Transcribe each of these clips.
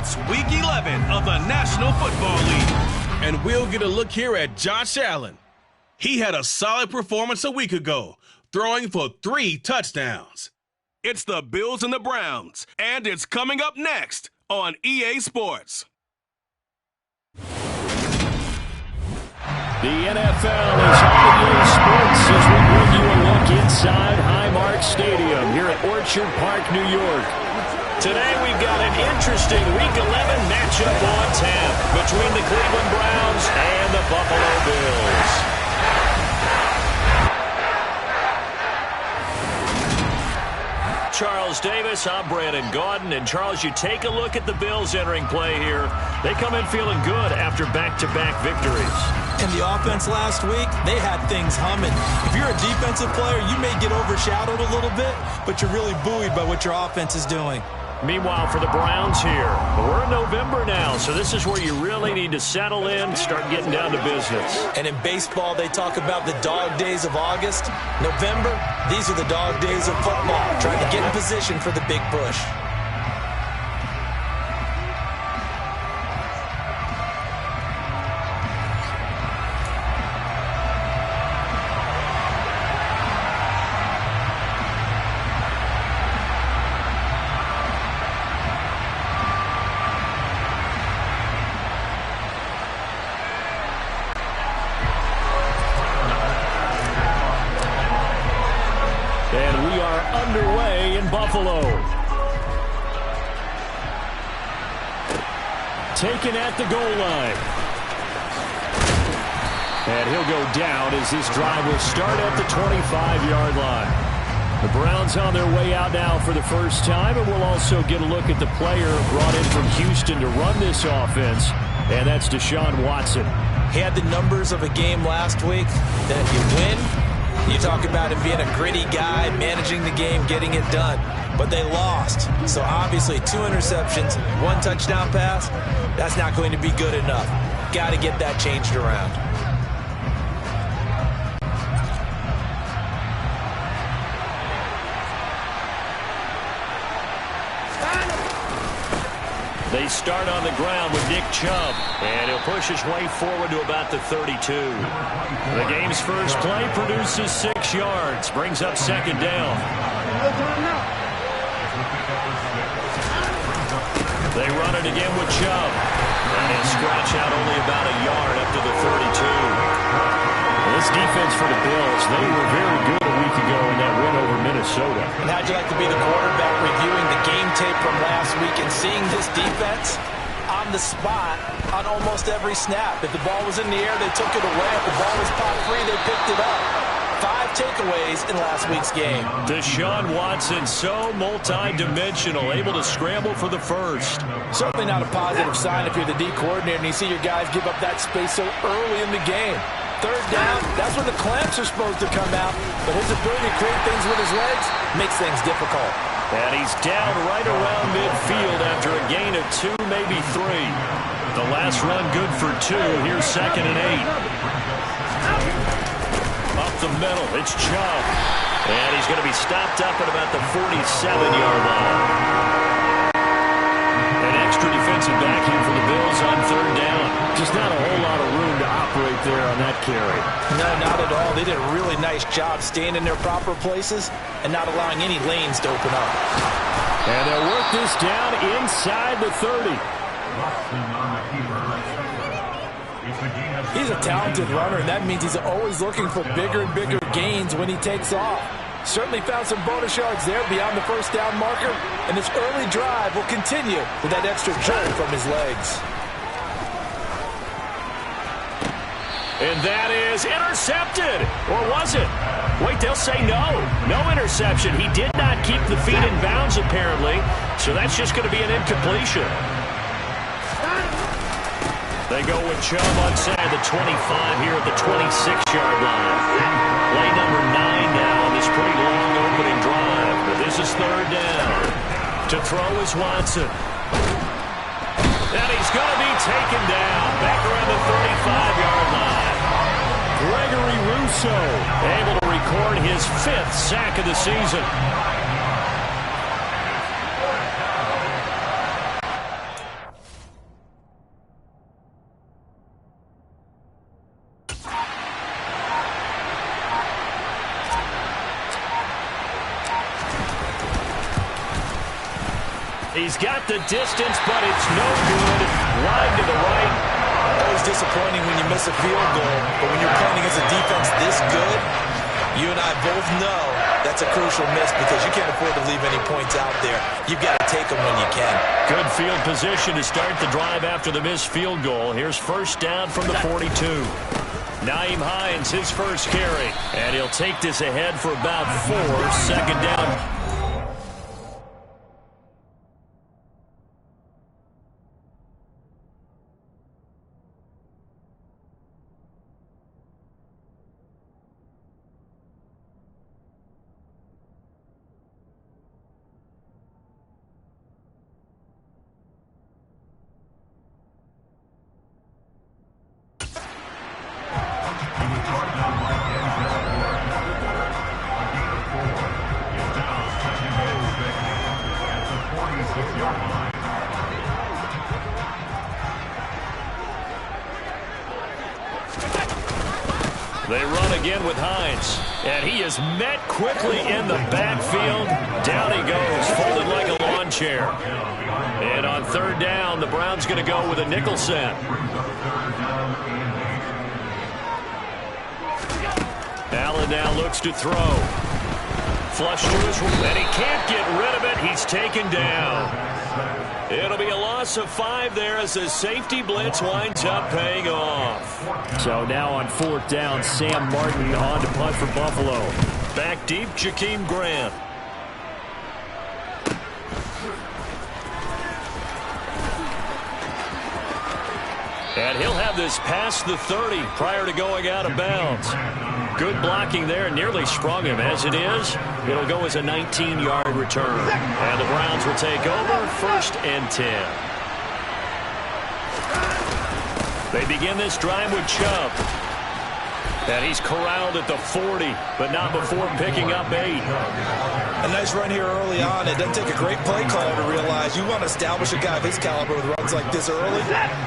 It's Week 11 of the National Football League. And we'll get a look here at Josh Allen. He had a solid performance a week ago, throwing for 3 touchdowns. It's the Bills and the Browns, and it's coming up next on EA Sports. The NFL is on EA Sports as we bring you a look inside Highmark Stadium here at Orchard Park, New York. Today we've got an interesting Week 11 matchup on tap between the Cleveland Browns and the Buffalo Bills. Charles Davis, I'm Brandon Gaudin, and Charles, you take a look at the Bills entering play here. They come in feeling good after back-to-back victories. In the offense last week, they had things humming. If you're a defensive player, you may get overshadowed a little bit, but you're really buoyed by what your offense is doing. Meanwhile, for the Browns here, we're in November now, so this is where you really need to settle in, start getting down to business. And in baseball, they talk about the dog days of August. November, these are the dog days of football, trying to get in position for the big push. Underway in Buffalo. Taken at the goal line. And he'll go down as this drive will start at the 25-yard line. The Browns on their way out now for the first time, and we'll also get a look at the player brought in from Houston to run this offense, and that's Deshaun Watson. He had the numbers of a game last week that you win. You talk about him being a gritty guy, managing the game, getting it done. But they lost. So obviously 2 interceptions, 1 touchdown pass, that's not going to be good enough. Got to get that changed around. They start on the ground with Nick Chubb, and he'll push his way forward to about the 32. The game's first play produces 6 yards, brings up second down. They run it again with Chubb, and he'll scratch out only about a yard up to the 32. This defense for the Bills, they were very good a week ago in that win over Minnesota. And how'd you like to be the quarterback reviewing the game tape from last week and seeing this defense on the spot on almost every snap? If the ball was in the air, they took it away. If the ball was popped free, they picked it up. 5 takeaways in last week's game. Deshaun Watson, so multi-dimensional, able to scramble for the first. Certainly not a positive sign if you're the D coordinator and you see your guys give up that space so early in the game. Third down, that's when the clamps are supposed to come out, but his ability to create things with his legs makes things difficult. And he's down right around midfield after a gain of 2, maybe 3. The last run good for 2. Here's 2nd and 8. Up the middle, it's Chubb. And he's going to be stopped up at about the 47-yard line. An extra defensive back in for the Bills on 3rd down. Just not a whole lot of room to operate there on that carry. No, not at all. They did a really nice job staying in their proper places and not allowing any lanes to open up. And they'll work this down inside the 30. He's a talented runner, and that means he's always looking for bigger and bigger gains when he takes off. Certainly found some bonus yards there beyond the first down marker, and this early drive will continue with that extra jolt from his legs. And that is intercepted. Or was it? Wait, they'll say no. No interception. He did not keep the feet in bounds, apparently. So that's just going to be an incompletion. They go with Chubb inside the 25 here at the 26-yard line. Play number 9 now on this pretty long opening drive. But this is 3rd down. To throw is Watson. And he's going to be taken down back around the 35-yard line. Gregory Rousseau able to record his 5th sack of the season. He's got the distance, but it's no good. Wide to the right. Always disappointing when you miss a field goal, but when you're playing against a defense this good, you and I both know that's a crucial miss because you can't afford to leave any points out there. You've got to take them when you can. Good field position to start the drive after the missed field goal. Here's first down from the 42. Nyheim Hines, his first carry. And he'll take this ahead for about 4. Second down. They run again with Hines, and he is met quickly in the backfield. Down he goes, folded like a lawn chair. And on third down, the Browns going to go with a nickel set. Allen now looks to throw. Flush to his right, and he can't get rid of it. He's taken down. It'll be a loss of 5 there as the safety blitz winds up paying off. So now on fourth down, Sam Martin on to punt for Buffalo. Back deep, Jakeem Grant. And he'll have this past the 30 prior to going out of bounds. Good blocking there, nearly sprung him. As it is, it'll go as a 19-yard return. And the Browns will take over, first and 10. They begin this drive with Chubb. And he's corralled at the 40, but not before picking up 8. A nice run here early on. It doesn't take a great play caller to realize you want to establish a guy of his caliber with runs like this early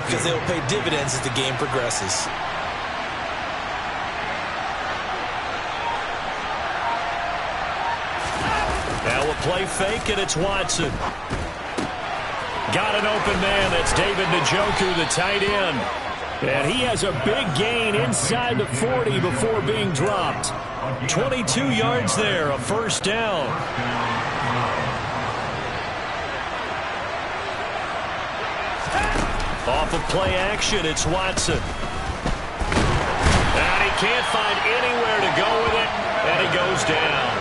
because they will pay dividends as the game progresses. Now a play fake, and it's Watson. Got an open man. That's David Njoku, the tight end. And he has a big gain inside the 40 before being dropped. 22 yards there, a first down. Off of play action, it's Watson. And he can't find anywhere to go with it, and he goes down.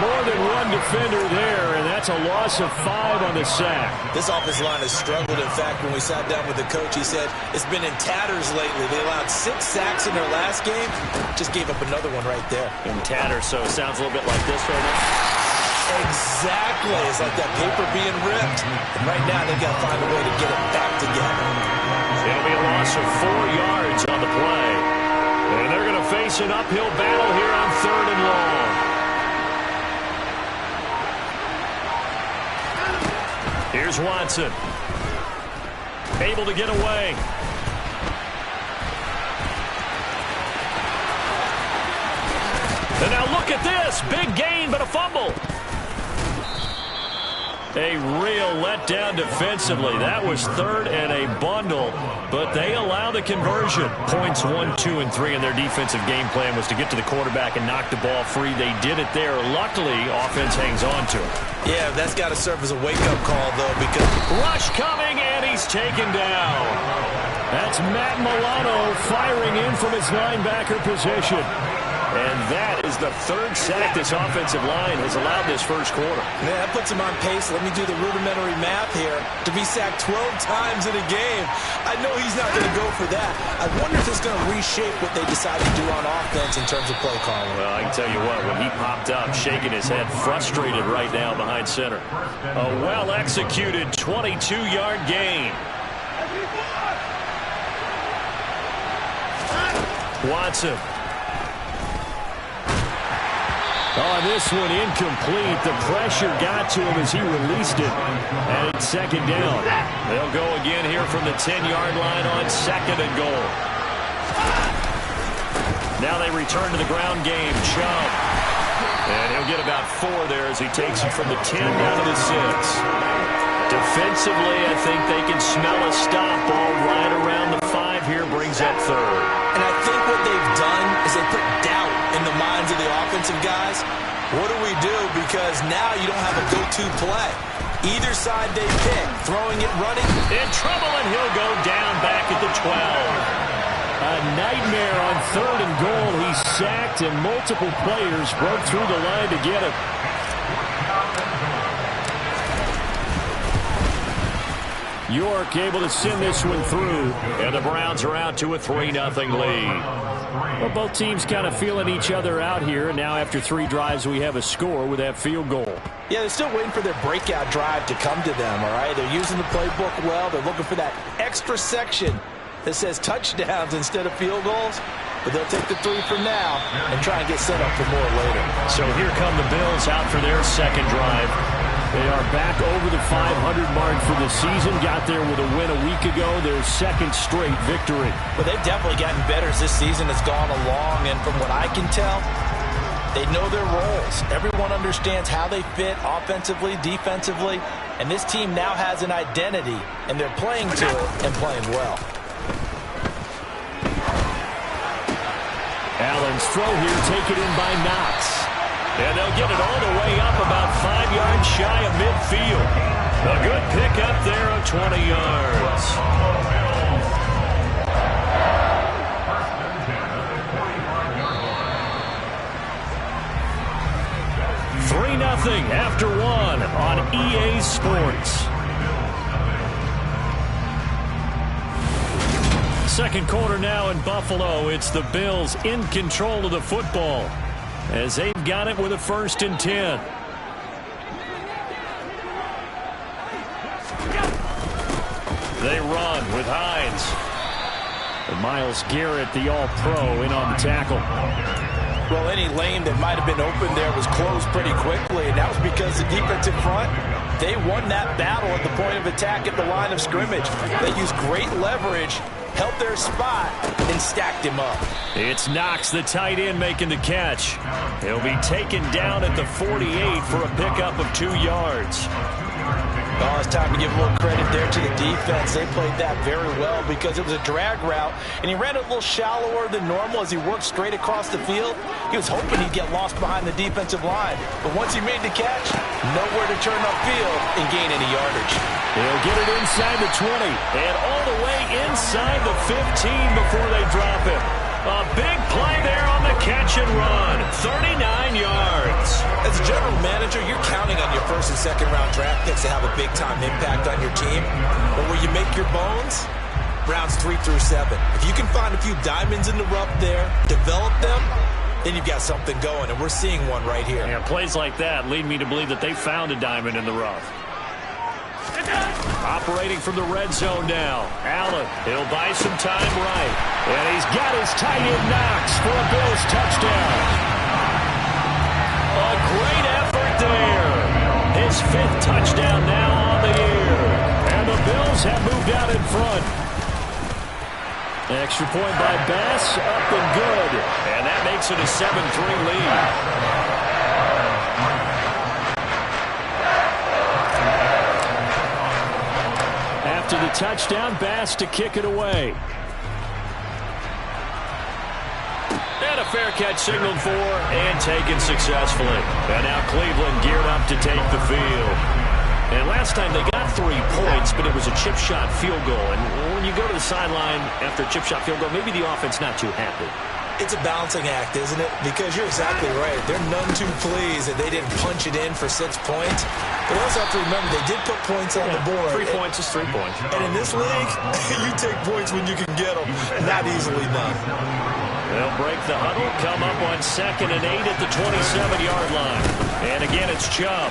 More than one defender there, and that's a loss of 5 on the sack. This offensive line has struggled. In fact, when we sat down with the coach, he said it's been in tatters lately. They allowed 6 sacks in their last game. Just gave up another one right there. In tatters, so it sounds a little bit like this right now. Exactly. It's like that paper being ripped. And right now, they've got to find a way to get it back together. It'll be a loss of 4 yards on the play. And they're going to face an uphill battle here on third and long. Here's Watson. Able to get away. And now look at this. Big gain, but a fumble. A real letdown defensively. That was third and a bundle, but they allow the conversion. Points 1, 2, and 3 in their defensive game plan was to get to the quarterback and knock the ball free. They did it there. Luckily, offense hangs on to it. Yeah, that's got to serve as a wake-up call, though, because... Rush coming, and he's taken down. That's Matt Milano firing in from his linebacker position. And that is the 3rd sack this offensive line has allowed this first quarter. Yeah, that puts him on pace. Let me do the rudimentary math here. To be sacked 12 times in a game, I know he's not going to go for that. I wonder if it's going to reshape what they decide to do on offense in terms of play calling. Well, I can tell you what, when he popped up, shaking his head, frustrated right now behind center. A well-executed 22-yard gain. Watson. On this one, incomplete. The pressure got to him as he released it. And it's second down. They'll go again here from the 10-yard line on second and goal. Now they return to the ground game. Chubb. And he'll get about 4 there as he takes it from the 10 down to the 6. Defensively, I think they can smell a stop all right around the 5 here, brings up third. And I think what they've done is they put doubt in the minds of the offensive guys. What do we do? Because now you don't have a go-to play. Either side they pick, throwing it, running. In trouble, and he'll go down back at the 12. A nightmare on 3rd and goal. He's sacked, and multiple players broke through the line to get him. York able to send this one through. And the Browns are out to a 3-0 lead. Well, both teams kind of feeling each other out here. Now after 3 drives, we have a score with that field goal. Yeah, they're still waiting for their breakout drive to come to them, all right? They're using the playbook well. They're looking for that extra section that says touchdowns instead of field goals. But they'll take the 3 for now and try and get set up for more later. So here come the Bills out for their second drive. They are back over the 500 mark for the season. Got there with a win a week ago. Their second straight victory. Well, they've definitely gotten better as this season has gone along. And from what I can tell, they know their roles. Everyone understands how they fit offensively, defensively. And this team now has an identity. And they're playing to it and playing well. Allen's throw here taken in by Knox. And they'll get it all the way up about 5 yards shy of midfield. A good pickup there of 20 yards. 3-0 after 1 on EA Sports. Second quarter now in Buffalo. It's the Bills in control of the football as they've got it with a 1st and 10. They run with Hines. And Myles Garrett, the All-Pro, in on the tackle. Well, any lane that might have been open there was closed pretty quickly, and that was because the defensive front, they won that battle at the point of attack at the line of scrimmage. They used great leverage, held their spot, and stacked him up. It's Knox, the tight end, making the catch. He'll be taken down at the 48 for a pickup of 2 yards. Oh, it's time to give a little credit there to the defense. They played that very well because it was a drag route, and he ran it a little shallower than normal as he worked straight across the field. He was hoping he'd get lost behind the defensive line, but once he made the catch, nowhere to turn upfield and gain any yardage. They'll get it inside the 20 and all the way inside the 15 before they drop it. A big play there on the catch and run. 39 yards. As a general manager, you're counting on your 1st and 2nd round draft picks to have a big-time impact on your team. But where you make your bones, rounds 3 through 7. If you can find a few diamonds in the rough there, develop them, then you've got something going, and we're seeing one right here. Yeah, plays like that lead me to believe that they found a diamond in the rough. Operating from the red zone now. Allen, he'll buy some time right. And he's got his tight end Knox for a Bills touchdown. A great effort there. His 5th touchdown now on the year. And the Bills have moved out in front. Extra point by Bass, up and good. And that makes it a 7-3 lead. After the touchdown, Bass to kick it away. And a fair catch signaled for and taken successfully. And now Cleveland geared up to take the field. And last time they got 3 points, but it was a chip shot field goal. And when you go to the sideline after a chip shot field goal, maybe the offense not too happy. It's a balancing act, isn't it? Because you're exactly right. They're none too pleased that they didn't punch it in for 6 points. But also have to remember, they did put points on the board. 3 points is 3 points. And in this league, you take points when you can get them. Not easily done. They'll break the huddle, come up on 2nd and 8 at the 27-yard line. And again, it's Chubb.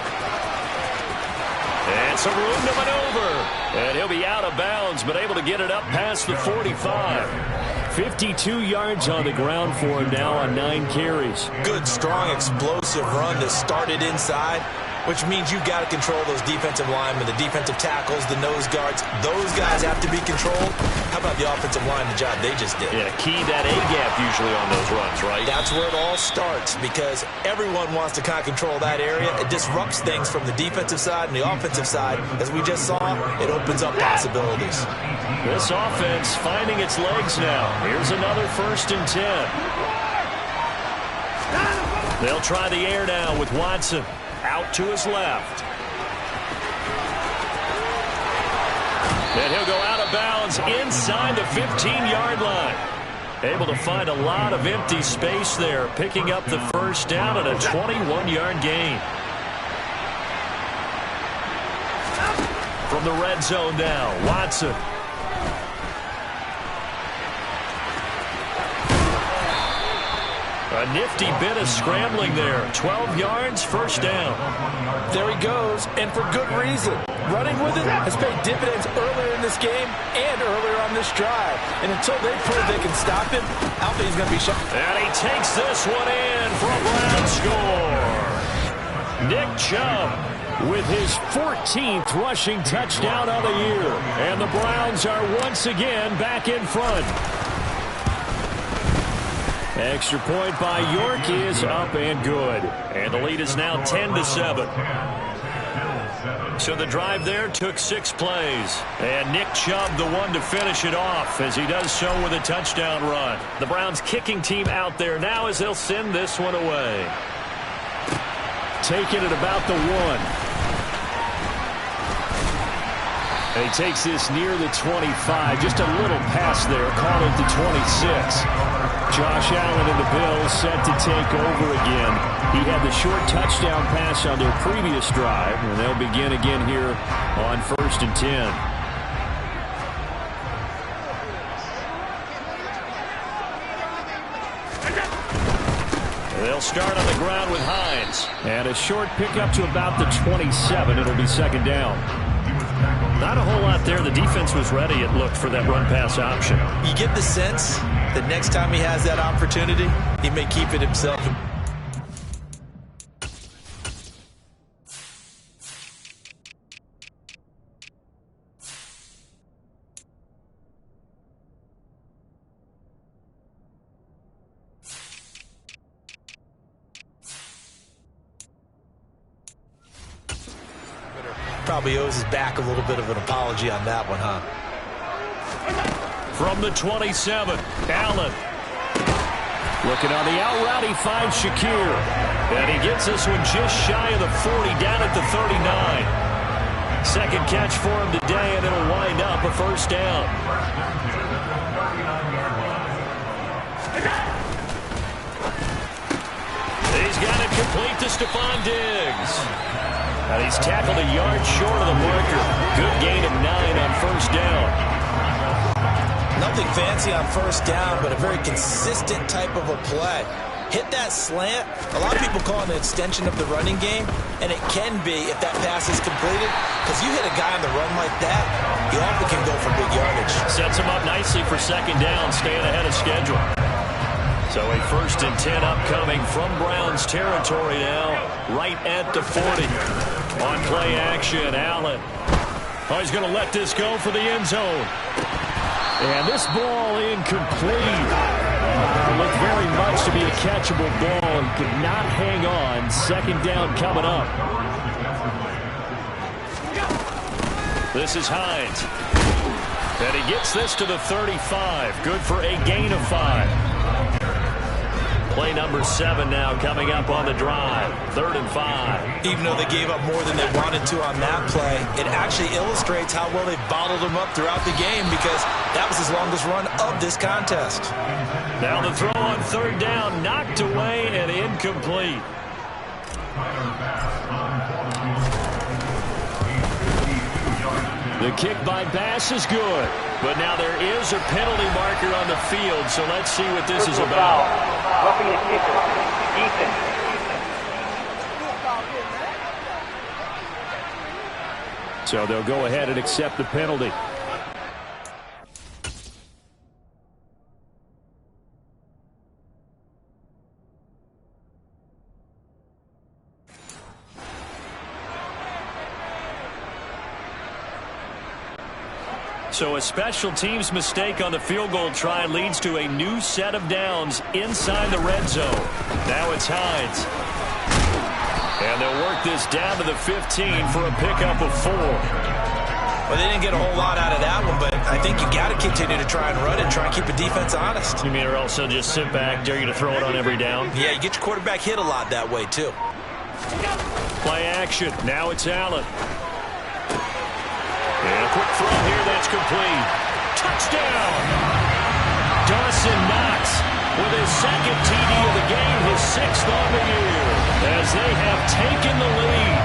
And some room to maneuver. And he'll be out of bounds, but able to get it up past the 45. 52 yards on the ground for him now on 9 carries. Good, strong, explosive run that started inside which means you've got to control those defensive linemen, the defensive tackles, the nose guards. Those guys have to be controlled. How about the offensive line, the job they just did? Yeah, key that A-gap usually on those runs, right? That's where it all starts because everyone wants to kind of control that area. It disrupts things from the defensive side and the offensive side. As we just saw, it opens up possibilities. This offense finding its legs now. Here's another 1st and 10. They'll try the air now with Watson. Out to his left. And he'll go out of bounds inside the 15-yard line. Able to find a lot of empty space there, picking up the 1st down and a 21-yard gain. From the red zone now, Watson. A nifty bit of scrambling there. 12 yards, 1st down. There he goes, and for good reason. Running with it has paid dividends earlier in this game and earlier on this drive. And until they prove they can stop him, I don't think he's going to be shot. And he takes this one in for a Brown score. Nick Chubb with his 14th rushing touchdown of the year. And the Browns are once again back in front. Extra point by York is up and good. And the lead is now 10-7. So the drive there took 6 plays. And Nick Chubb the one to finish it off as he does so with a touchdown run. The Browns kicking team out there now as they'll send this one away. Taking it about the 1. And he takes this near the 25. Just a little pass there. Call it the 26. Josh Allen and the Bills set to take over again. He had the short touchdown pass on their previous drive. And they'll begin again here on 1st and 10. They'll start on the ground with Hines. And a short pickup to about the 27. It'll be 2nd down. Not a whole lot there. The defense was ready, it looked, for that run-pass option. You get the sense that next time he has that opportunity, he may keep it himself. Probably owes his back a little bit of an apology on that one, huh? From the 27, Allen. Looking on the out route, he finds Shakir. And he gets this one just shy of the 40, down at the 39. 2nd catch for him today, and it'll wind up a 1st down. He's got it complete to Stephon Diggs. And he's tackled a yard short of the marker. Good gain of 9 on 1st down. Nothing fancy on 1st down, but a very consistent type of a play. Hit that slant. A lot of people call it an extension of the running game, and it can be if that pass is completed, because you hit a guy on the run like that, he often can go for big yardage. Sets him up nicely for 2nd down, staying ahead of schedule. So a 1st and 10 upcoming from Browns territory now, right at the 40. On play action, Allen. Oh, he's going to let this go for the end zone. And this ball incomplete. It looked very much to be a catchable ball and could not hang on. 2nd down coming up. This is Hines. And he gets this to the 35. Good for a gain of 5. Play number 7 now coming up on the drive. 3rd and 5. Even though they gave up more than they wanted to on that play, it actually illustrates how well they bottled them up throughout the game because that was his longest run of this contest. Now the throw on 3rd down, knocked away and incomplete. The kick by Bass is good. But now there is a penalty marker on the field, so let's see what this is about. Roughing the kicker, Ethan. So they'll go ahead and accept the penalty. So a special teams mistake on the field goal try leads to a new set of downs inside the red zone. Now it's Hines. And they'll work this down to the 15 for a pickup of 4. Well, they didn't get a whole lot out of that one, but I think you got to continue to try and run and try and keep the defense honest. You mean or else they'll just sit back, dare you to throw it on every down? Yeah, you get your quarterback hit a lot that way, too. Play action. Now it's Allen. And a quick throw here that's complete. Touchdown! Dawson Knox with his second TD of the game, his 6th on the year, as they have taken the lead.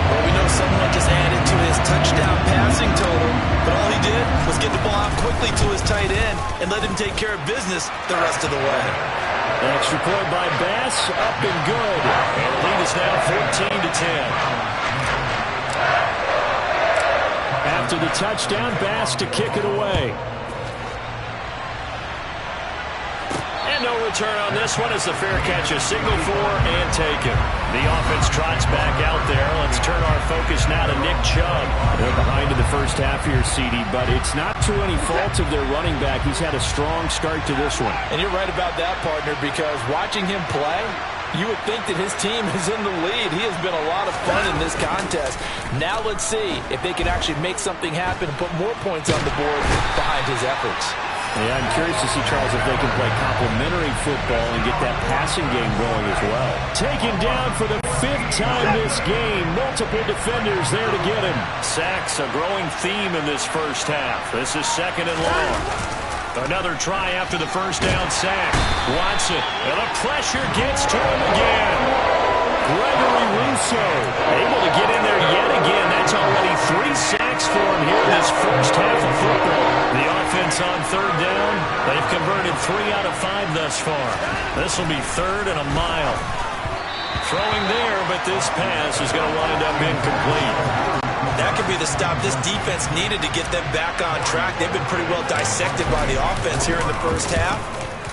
Well, we know someone just added to his touchdown passing total, but all he did was get the ball out quickly to his tight end and let him take care of business the rest of the way. Extra point by Bass, up and good. And the lead is now 14-10. After the touchdown, Bass to kick it away. And no return on this one as the fair catch is signaled for and taken. The offense trots back out there. Let's turn our focus now to Nick Chubb. They're behind in the first half here, CD, but it's not through any fault of their running back. He's had a strong start to this one. And you're right about that, partner, because watching him play, you would think that his team is in the lead. He has been a lot of fun in this contest. Now let's see if they can actually make something happen and put more points on the board behind his efforts. Yeah, I'm curious to see, Charles, if they can play complementary football and get that passing game going as well. Taken down for the 5th time this game. Multiple defenders there to get him. Sacks, a growing theme in this first half. This is 2nd and long. Another try after the first down sack. Watson, and the pressure gets to him again. Gregory Rousseau able to get in there yet again. That's already 3 sacks for him here in this first half of football. The offense on 3rd down. They've converted 3 out of 5 thus far. This will be 3rd and a mile. Throwing there, but this pass is going to wind up incomplete. That could be the stop this defense needed to get them back on track. They've been pretty well dissected by the offense here in the first half.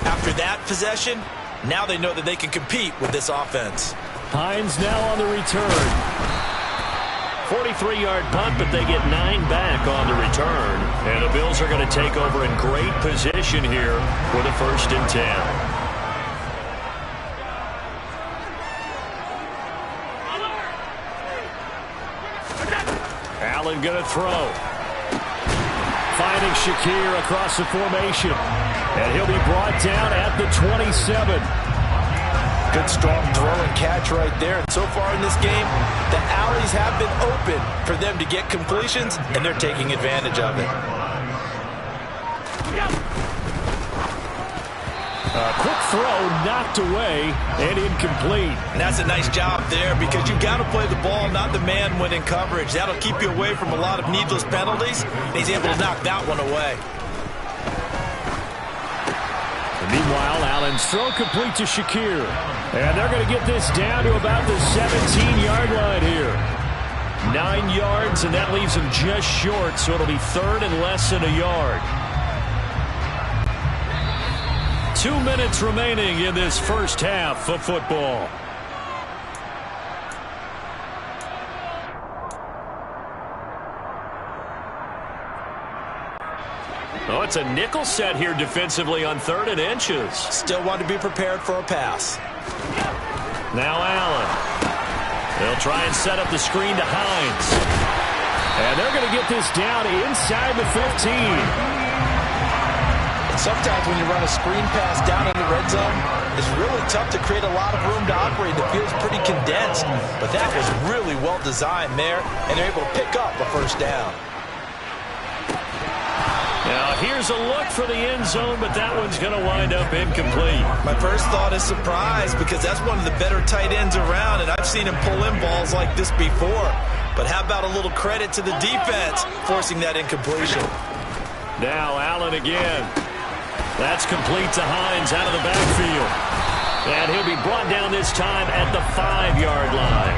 After that possession, now they know that they can compete with this offense. Hines now on the return. 43-yard punt, but they get 9 back on the return. And the Bills are going to take over in great position here with a 1st and 10. Allen going to throw. Finding Shakir across the formation. And he'll be brought down at the 27. Good strong throw and catch right there. And so far in this game, the alleys have been open for them to get completions, and they're taking advantage of it. A quick throw knocked away and incomplete. And that's a nice job there because you've got to play the ball, not the man when in coverage. That'll keep you away from a lot of needless penalties. And he's able to knock that one away. And meanwhile, Allen's throw complete to Shakir. And they're going to get this down to about the 17-yard line here. 9 yards, and that leaves him just short, so it'll be 3rd and less than a yard. 2 minutes remaining in this first half of football. Oh, it's a nickel set here defensively on 3rd and inches. Still want to be prepared for a pass. Now Allen. They'll try and set up the screen to Hines. And they're going to get this down inside the 15. Sometimes when you run a screen pass down in the red zone, it's really tough to create a lot of room to operate. The field's pretty condensed, but that was really well designed there, and they're able to pick up a 1st down. Now here's a look for the end zone, but that one's going to wind up incomplete. My first thought is surprise because that's one of the better tight ends around, and I've seen him pull in balls like this before. But how about a little credit to the defense forcing that incompletion? Now Allen again. That's complete to Hines out of the backfield. And he'll be brought down this time at the 5-yard line.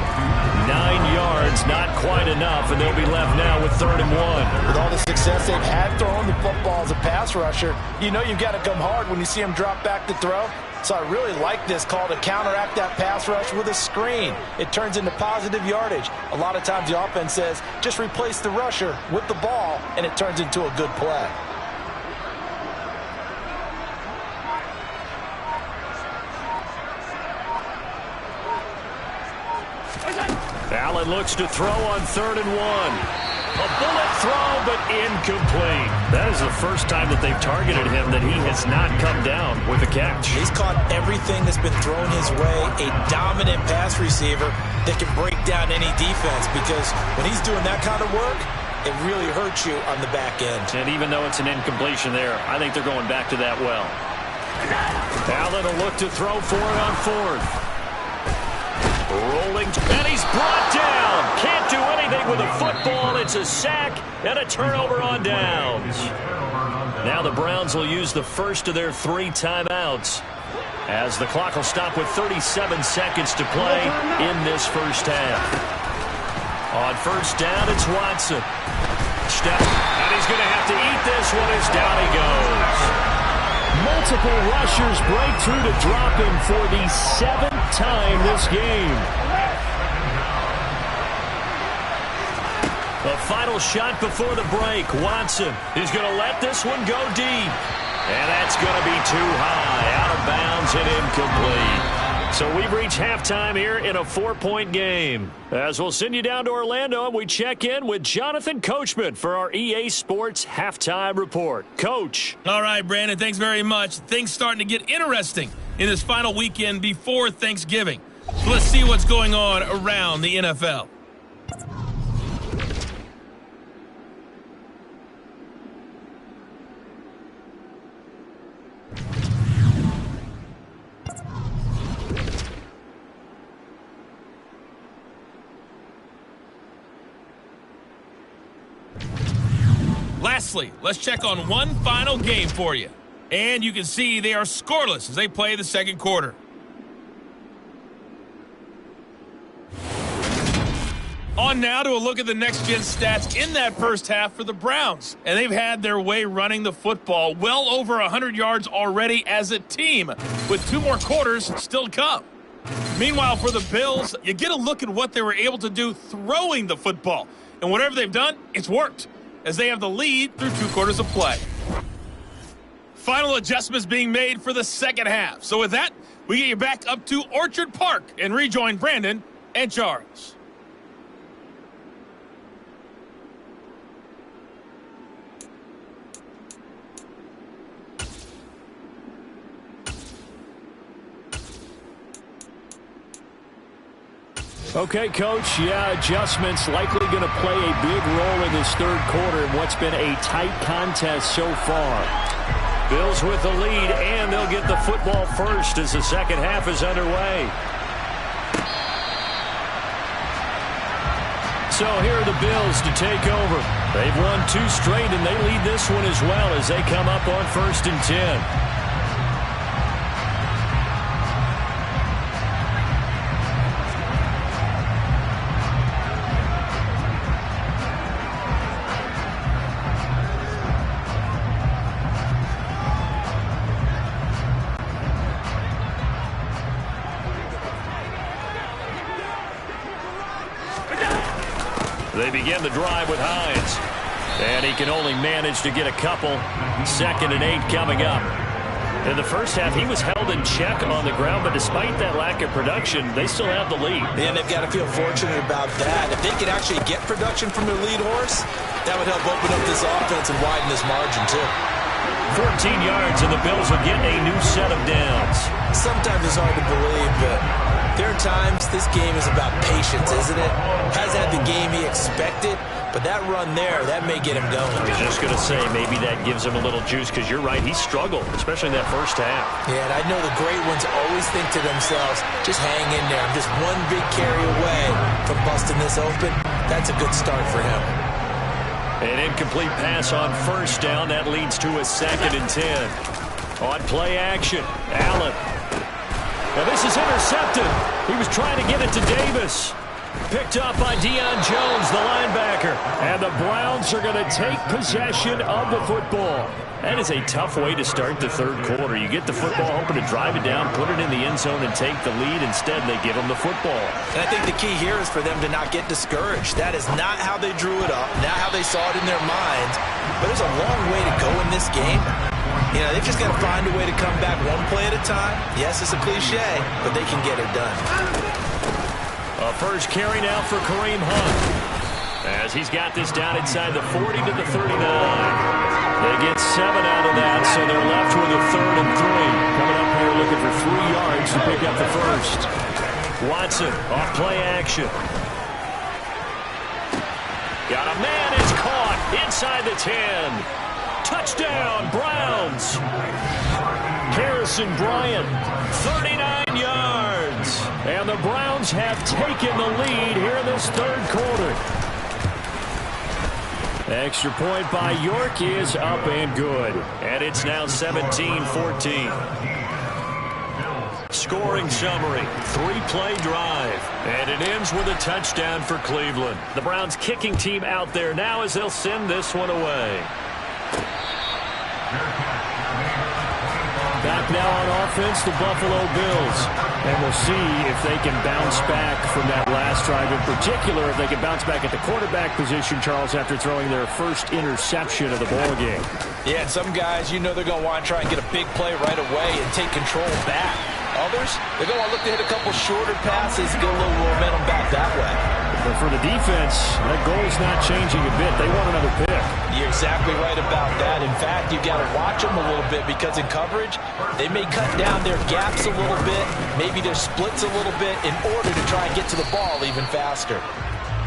9 yards, not quite enough, and they'll be left now with 3rd and 1. With all the success they've had throwing the football as a pass rusher, you know you've got to come hard when you see them drop back to throw. So I really like this call to counteract that pass rush with a screen. It turns into positive yardage. A lot of times the offense says, just replace the rusher with the ball, and it turns into a good play. Allen looks to throw on 3rd and 1. A bullet throw, but incomplete. That is the first time that they've targeted him that he has not come down with a catch. He's caught everything that's been thrown his way. A dominant pass receiver that can break down any defense, because when he's doing that kind of work, it really hurts you on the back end. And even though it's an incompletion there, I think they're going back to that well. Allen will look to throw for it on 4th. Rolling, and he's brought down. Can't do anything with a football. It's a sack and a turnover on downs. Now the Browns will use the first of their 3 timeouts, as the clock will stop with 37 seconds to play in this first half. On 1st down, it's Watson. Step, and he's going to have to eat this one as down he goes. Multiple rushers break through to drop him for the 7th time this game. The final shot before the break. Watson is going to let this one go deep. And that's going to be too high. Out of bounds and incomplete. So we've reached halftime here in a 4-point game. As we'll send you down to Orlando, and we check in with Jonathan Coachman for our EA Sports Halftime Report. Coach. All right, Brandon, thanks very much. Things starting to get interesting in this final weekend before Thanksgiving. So let's see what's going on around the NFL. Lastly, let's check on one final game for you. And you can see they are scoreless as they play the second quarter. On now to a look at the next-gen stats in that first half for the Browns. And they've had their way running the football, well over 100 yards already as a team, with 2 more quarters still to come. Meanwhile, for the Bills, you get a look at what they were able to do throwing the football. And whatever they've done, it's worked, as they have the lead through 2 quarters of play. Final adjustments being made for the second half. So with that, we get you back up to Orchard Park and rejoin Brandon and Charles. Okay, Coach, adjustments likely going to play a big role in this third quarter in what's been a tight contest so far. Bills with the lead, and they'll get the football first as the second half is underway. So here are the Bills to take over. They've won 2 straight, and they lead this one as well as they come up on 1st and 10. They begin the drive with Hines. And he can only manage to get a couple. 2nd and 8 coming up. In the first half, he was held in check on the ground, but despite that lack of production, they still have the lead. And they've got to feel fortunate about that. If they could actually get production from their lead horse, that would help open up this offense and widen this margin, too. 14 yards, and the Bills will get a new set of downs. Sometimes it's hard to believe, but there are times this game is about patience, isn't it? Hasn't had the game he expected, but that run there, that may get him going. I was just going to say, maybe that gives him a little juice, because you're right, he struggled, especially in that first half. Yeah, and I know the great ones always think to themselves, just hang in there. I'm just one big carry away from busting this open. That's a good start for him. An incomplete pass on 1st down. That leads to a 2nd and 10. On play action, Allen. Now this is intercepted. He was trying to get it to Davis. Picked up by Deion Jones, the linebacker. And the Browns are going to take possession of the football. That is a tough way to start the third quarter. You get the football, hoping to drive it down, put it in the end zone, and take the lead. Instead, they give them the football. And I think the key here is for them to not get discouraged. That is not how they drew it up, not how they saw it in their minds. But there's a long way to go in this game. You know, they've just got to find a way to come back one play at a time. Yes, it's a cliche, but they can get it done. A first carry now for Kareem Hunt, as he's got this down inside the 40 to the 39. They get 7 out of that, so they're left with a 3rd and 3. Coming up here looking for 3 yards to pick up the first. Watson off play action. Got a man, is caught inside the 10. Touchdown, Browns. Harrison Bryant, 39 yards. And the Browns have taken the lead here in this third quarter. Extra point by York is up and good. And it's now 17-14. Scoring summary, 3-play drive. And it ends with a touchdown for Cleveland. The Browns kicking team out there now as they'll send this one away. Back now on offense, the Buffalo Bills. And we'll see if they can bounce back from that last drive. In particular, if they can bounce back at the quarterback position, Charles, after throwing their first interception of the ballgame. Yeah, and some guys, you know they're going to want to try and get a big play right away and take control back. Others, they're going to look to hit a couple shorter passes, get a little momentum back that way. But for the defense, that goal's not changing a bit. They want another pick. You're exactly right about that. In fact, you've got to watch them a little bit because in coverage, they may cut down their gaps a little bit, maybe their splits a little bit in order to try and get to the ball even faster.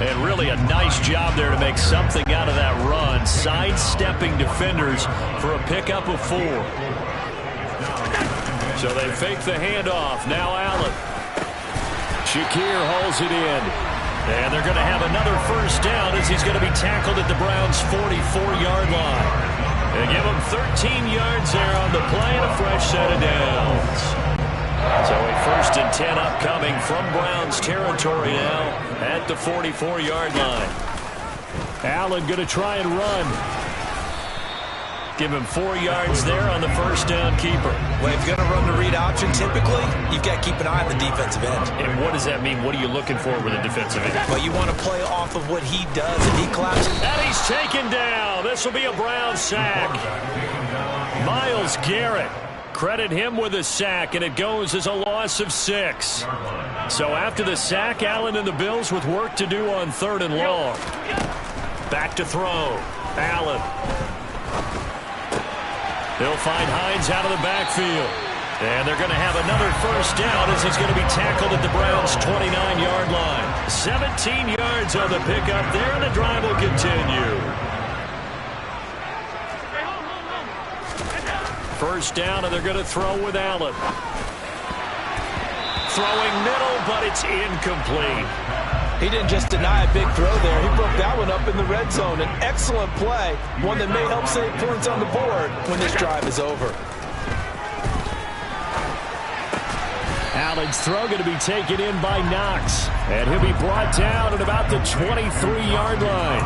And really a nice job there to make something out of that run, sidestepping defenders for a pickup of 4. So they fake the handoff. Now Allen. Shakir hauls it in. And they're going to have another first down as he's going to be tackled at the Browns' 44-yard line. They give him 13 yards there on the play and a fresh set of downs. So a 1st and 10 upcoming from Browns territory now at the 44-yard line. Allen going to try and run. Give him 4 yards there on the first down keeper. Well, if you're going to run the read option, typically, you've got to keep an eye on the defensive end. And what does that mean? What are you looking for with a defensive end? Well, you want to play off of what he does. If he collapses. And he's taken down. This will be a Brown sack. Myles Garrett. Credit him with a sack, and it goes as a loss of 6. So after the sack, Allen and the Bills with work to do on 3rd and long. Back to throw. Allen. They'll find Hines out of the backfield. And they're going to have another first down as he's going to be tackled at the Browns' 29-yard line. 17 yards on the pickup there, and the drive will continue. First down, and they're going to throw with Allen. Throwing middle, but it's incomplete. He didn't just deny a big throw there. He broke that one up in the red zone. An excellent play, one that may help save points on the board when this drive is over. Allen's throw going to be taken in by Knox. And he'll be brought down at about the 23-yard line.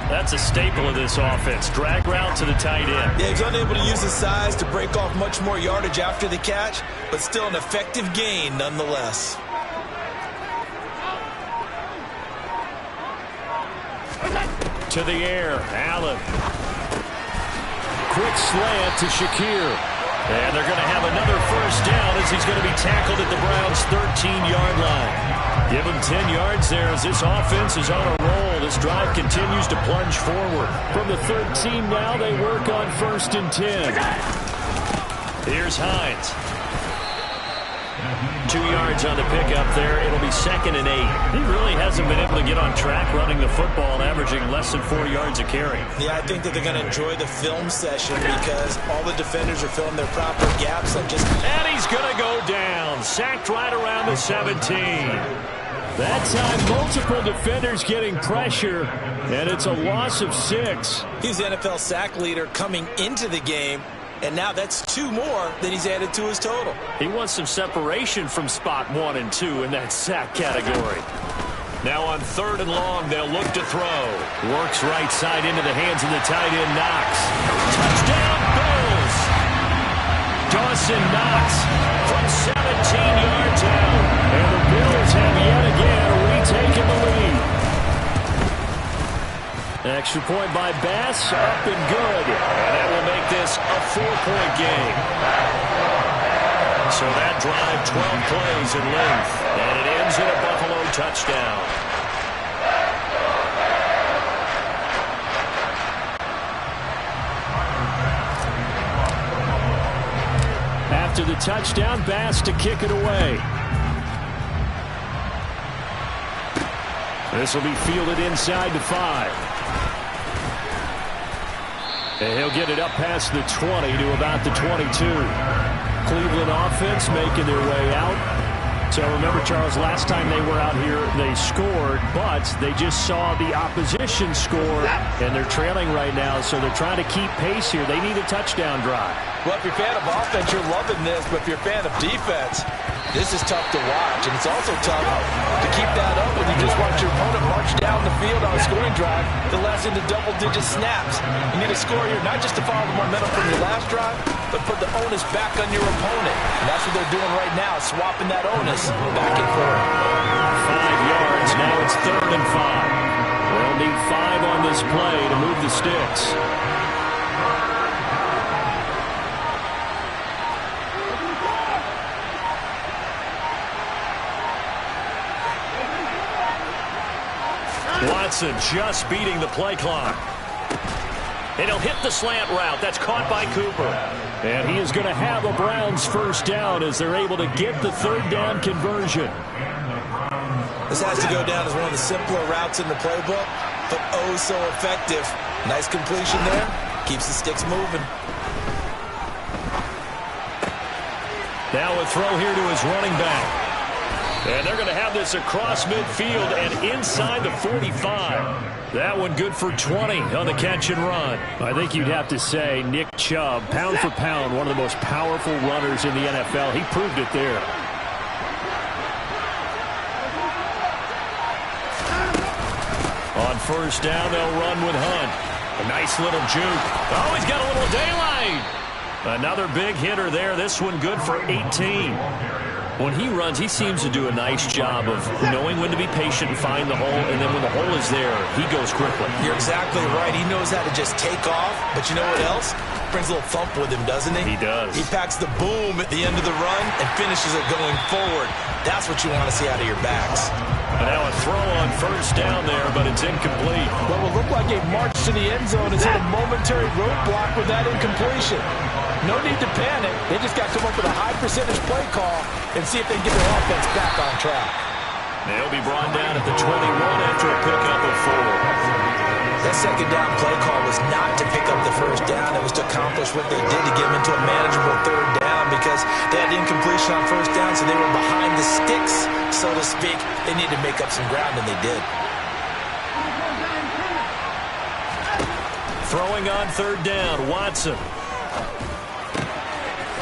That's a staple of this offense. Drag route to the tight end. Yeah, he's unable to use his size to break off much more yardage after the catch, but still an effective gain nonetheless. To the air, Allen. Quick slant to Shakir. And they're going to have another first down as he's going to be tackled at the Browns' 13-yard line. Give him 10 yards there as this offense is on a roll. This drive continues to plunge forward. From the 13 now, they work on 1st and 10. Here's Hines. 2 yards on the pickup there. It'll be 2nd and 8. He really hasn't been able to get on track running the football and averaging less than 4 yards a carry. Yeah, I think that they're going to enjoy the film session because all the defenders are filling their proper gaps. And he's going to go down. Sacked right around the 17. That time, multiple defenders getting pressure, and it's a loss of 6. He's the NFL sack leader coming into the game. And now that's 2 more that he's added to his total. He wants some separation from spot 1 and 2 in that sack category. Now on 3rd and long, they'll look to throw. Works right side into the hands of the tight end, Knox. Touchdown, Bills! Dawson Knox from 17 yards out. And the Bills have yet again retaken the lead. Extra point by Bass, up and good. And that will make this a 4-point game. So that drive, 12 plays in length, and it ends in a Buffalo touchdown. After the touchdown, Bass to kick it away. This will be fielded inside the 5. And he'll get it up past the 20 to about the 22. Cleveland offense making their way out. So remember, Charles, last time they were out here, they scored, but they just saw the opposition score, and they're trailing right now, so they're trying to keep pace here. They need a touchdown drive. Well, if you're a fan of offense, you're loving this, but if you're a fan of defense, this is tough to watch, and it's also tough to keep that up when you just watch your opponent march down the field on a scoring drive that lasts into double-digit snaps. You need a score here, not just to follow the momentum from your last drive, but put the onus back on your opponent. And that's what they're doing right now, swapping that onus back and forth. 5 yards, now it's 3rd and 5. They'll need 5 on this play to move the sticks. Watson just beating the play clock. And he'll hit the slant route. That's caught by Cooper. And he is going to have a Browns first down as they're able to get the 3rd down conversion. This has to go down as one of the simpler routes in the playbook, but oh so effective. Nice completion there. Keeps the sticks moving. Now a throw here to his running back. And they're going to have this across midfield and inside the 45. That one good for 20 on the catch and run. I think you'd have to say Nick Chubb, pound for pound, one of the most powerful runners in the NFL. He proved it there. On 1st down, they'll run with Hunt. A nice little juke. Oh, he's got a little daylight. Another big hitter there. This one good for 18. When he runs, he seems to do a nice job of knowing when to be patient and find the hole, and then when the hole is there, he goes quickly. You're exactly right. He knows how to just take off, but you know what else? Brings a little thump with him, doesn't he? He does. He packs the boom at the end of the run and finishes it going forward. That's what you want to see out of your backs. And now a throw on 1st down there, but it's incomplete. What will look like a march to the end zone is hit a momentary roadblock with that incompletion. No need to panic. They just got to come up with a high percentage play call and see if they can get their offense back on track. They'll be brought down at the 21 after a pickup of 4. That 2nd down play call was not to pick up the 1st down. It was to accomplish what they did to get them into a manageable 3rd down because they had incompletion on 1st down, so they were behind the sticks, so to speak. They needed to make up some ground, and they did. Throwing on 3rd down, Watson.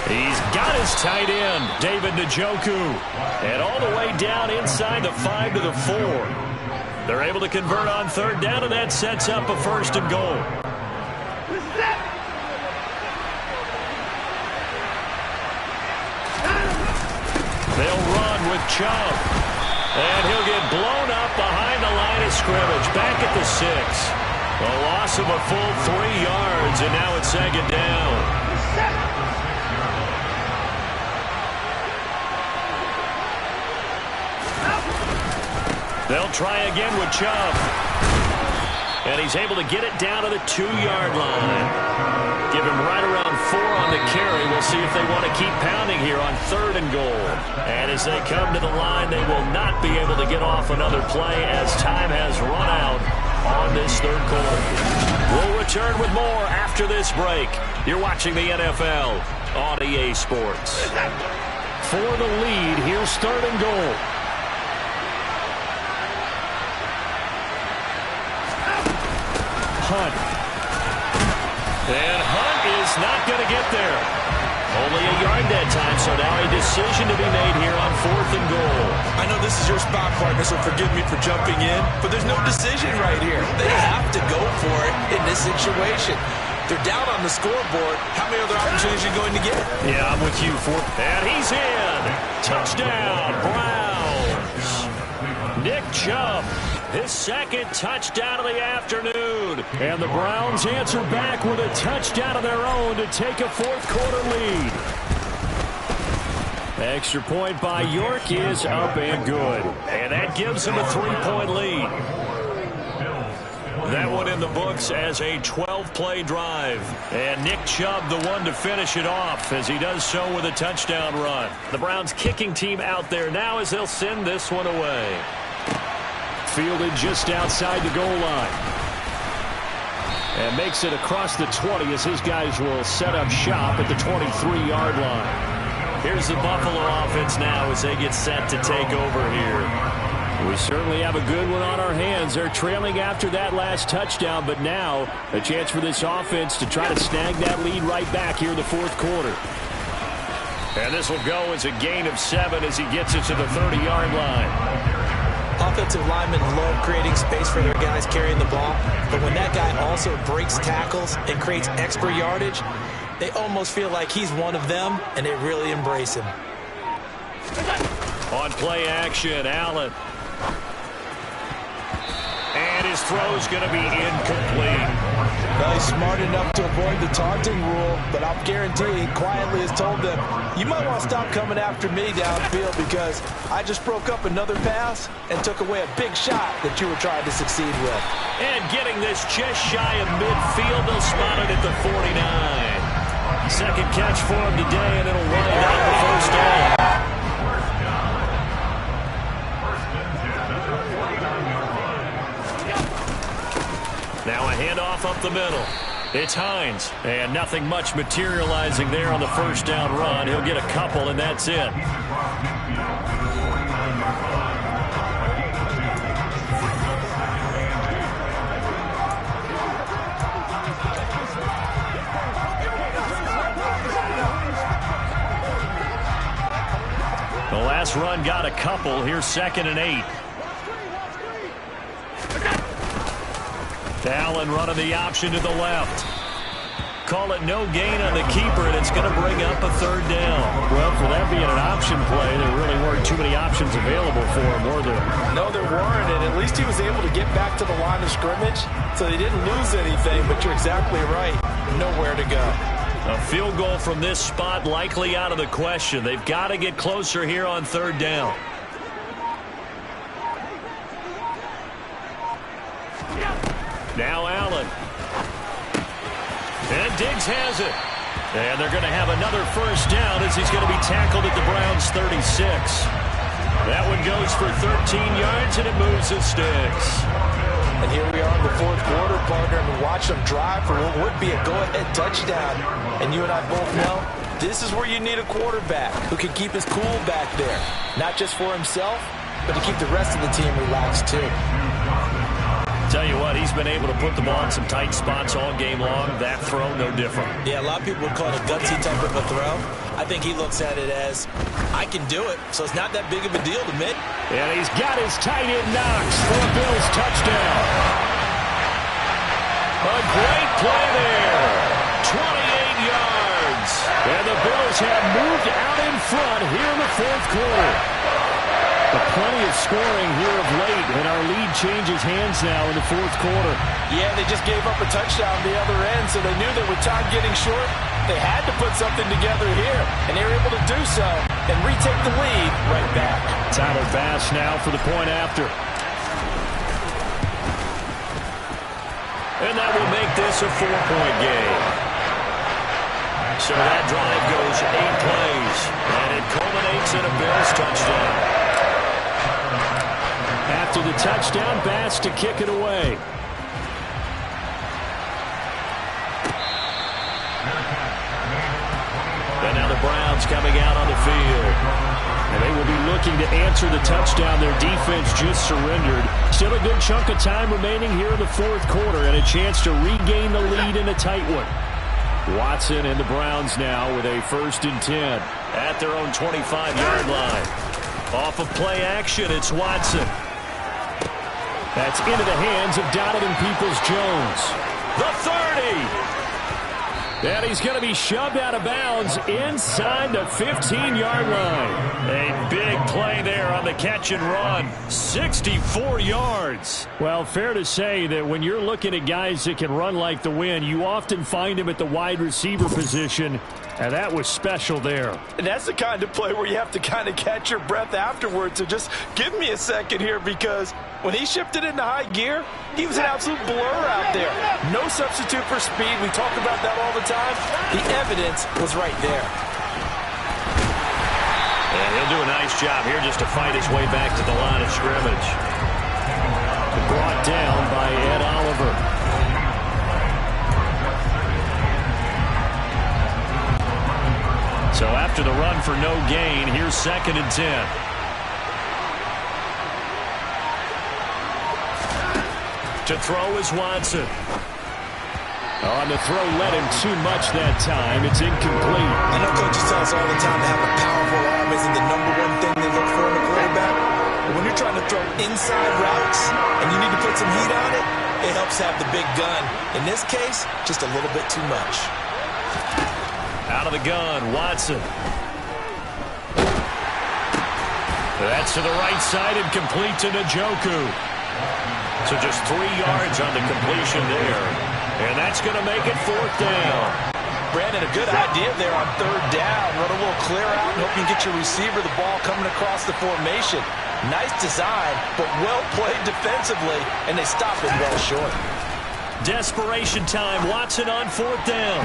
He's got his tight end, David Njoku. And all the way down inside the 5 to the 4. They're able to convert on 3rd down, and that sets up a 1st and goal. They'll run with Chubb. And he'll get blown up behind the line of scrimmage, back at the 6. A loss of a full 3 yards, and now it's 2nd down. They'll try again with Chubb. And he's able to get it down to the 2-yard line. Give him right around 4 on the carry. We'll see if they want to keep pounding here on 3rd and goal. And as they come to the line, they will not be able to get off another play as time has run out on this 3rd quarter. We'll return with more after this break. You're watching the NFL on EA Sports. For the lead, here's 3rd and goal. Hunt. And Hunt is not going to get there. Only a yard that time, so now a decision to be made here on 4th and goal. I know this is your spot, partner, so forgive me for jumping in, but there's no decision right here. They have to go for it in this situation. They're down on the scoreboard. How many other opportunities are you going to get? Yeah, I'm with you, Fort. And he's in. Touchdown, Browns. Nick Chubb, his second touchdown of the afternoon. And the Browns answer back with a touchdown of their own to take a fourth-quarter lead. Extra point by York is up and good. And that gives him a 3-point lead. That one in the books as a 12-play drive. And Nick Chubb, the one to finish it off, as he does so with a touchdown run. The Browns kicking team out there now as they'll send this one away. Fielded just outside the goal line. And makes it across the 20 as his guys will set up shop at the 23-yard line. Here's the Buffalo offense now as they get set to take over here. We certainly have a good one on our hands. They're trailing after that last touchdown, but now a chance for this offense to try to snag that lead right back here in the fourth quarter. And this will go as a gain of 7 as he gets it to the 30-yard line. Offensive linemen love creating space for their guys carrying the ball, but when that guy also breaks tackles and creates extra yardage, they almost feel like he's one of them, and they really embrace him. On play action, Allen. And his throw's going to be incomplete. Well, he's smart enough to avoid the taunting rule, but I'll guarantee he quietly has told them, you might want to stop coming after me downfield because I just broke up another pass and took away a big shot that you were trying to succeed with. And getting this just shy of midfield, they'll spot it at the 49. Second catch for him today, and it'll wind out the first down. Now a handoff up the middle. It's Hines. And nothing much materializing there on the first down run. He'll get a couple, and that's it. The last run got a couple. Here's 2nd and 8. Allen running the option to the left. Call it no gain on the keeper, and it's going to bring up a 3rd down. Well, for that being an option play, there really weren't too many options available for him, were there? No, there weren't, and at least he was able to get back to the line of scrimmage, so they didn't lose anything, but you're exactly right. Nowhere to go. A field goal from this spot likely out of the question. They've got to get closer here on 3rd down. Now Allen. And Diggs has it. And they're going to have another first down as he's going to be tackled at the Browns' 36. That one goes for 13 yards, and it moves the sticks. And here we are in the fourth quarter, partner, and watch them drive for what would be a go-ahead touchdown. And you and I both know this is where you need a quarterback who can keep his cool back there. Not just for himself, but to keep the rest of the team relaxed, too. Tell you what, he's been able to put the ball in some tight spots all game long. That throw, no different. Yeah, a lot of people would call it a gutsy type of a throw. I think he looks at it as, I can do it, so it's not that big of a deal to me. And he's got his tight end Knox for a Bills touchdown. A great play there. 28 yards. And the Bills have moved out in front here in the fourth quarter. But plenty of scoring here of late, and our lead changes hands now in the fourth quarter. Yeah, they just gave up a touchdown the other end, so they knew that with time getting short, they had to put something together here, and they were able to do so and retake the lead right back. Tyler Bass now for the point after. And that will make this a 4-point game. So that drive goes 8 plays, and it culminates in a Bills touchdown. After the touchdown, Bass to kick it away. And now the Browns coming out on the field. And they will be looking to answer the touchdown their defense just surrendered. Still a good chunk of time remaining here in the fourth quarter and a chance to regain the lead in a tight one. Watson and the Browns now with a 1st and 10 at their own 25-yard line. Off of play action, it's Watson. That's into the hands of Donovan Peoples-Jones. The 30. And he's going to be shoved out of bounds inside the 15-yard line. A big play there on the catch and run. 64 yards. Well, fair to say that when you're looking at guys that can run like the wind, you often find him at the wide receiver position. And that was special there. And that's the kind of play where you have to kind of catch your breath afterwards. So just give me a second here, because when he shifted into high gear, he was an absolute blur out there. No substitute for speed. We talk about that all the time. The evidence was right there. And he'll do a nice job here just to fight his way back to the line of scrimmage. Brought down by Ed Oliver. So after the run for no gain, here's 2nd and 10. To throw is Watson. On the throw, led him too much that time. It's incomplete. I know coaches tell us all the time that having a powerful arm isn't the #1 thing they look for in a quarterback. But when you're trying to throw inside routes and you need to put some heat on it, it helps have the big gun. In this case, just a little bit too much. Out of the gun, Watson. That's to the right side and complete to Njoku. So just 3 yards on the completion there. And that's going to make it 4th down. Brandon, a good idea there on 3rd down. Run a little clear out and hope you can get your receiver the ball coming across the formation. Nice design, but well played defensively, and they stop it well short. Desperation time. Watson on 4th down.